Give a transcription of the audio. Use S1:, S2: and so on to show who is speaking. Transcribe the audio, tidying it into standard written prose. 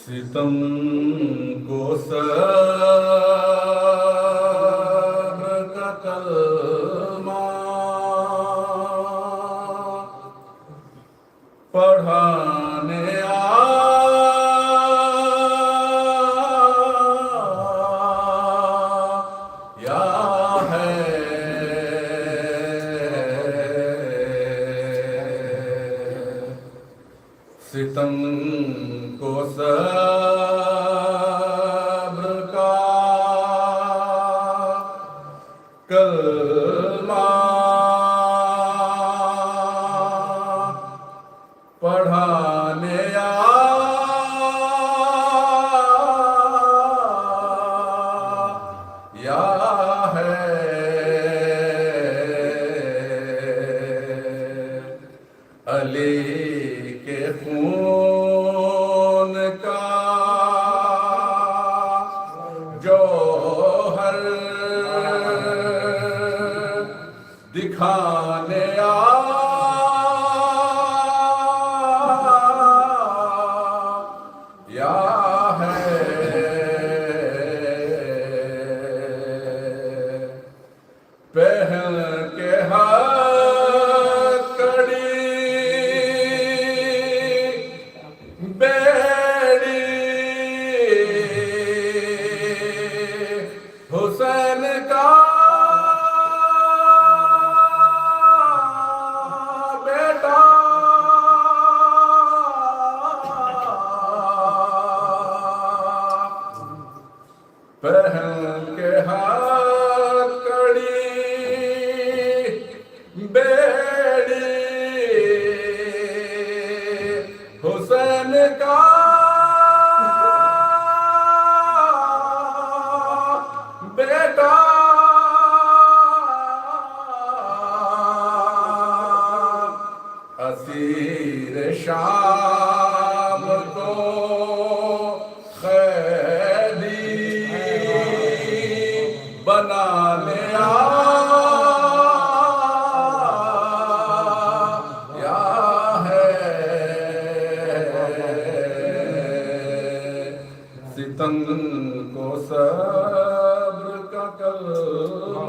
S1: सितम को सब्र का कलमा पढ़ाने आया है। सितम को सब्र का कलमा पढ़ाने आया है। अली के खून का जौहर दिखाने आया है। पहन के हथकड़ी बेड़ी हुसैन का बेटा पहन के हथकड़ी बेड़ी हुसैन का बेटा असीर शाम को कैदी बनाने आया है। सितम को सब्र का कलमा।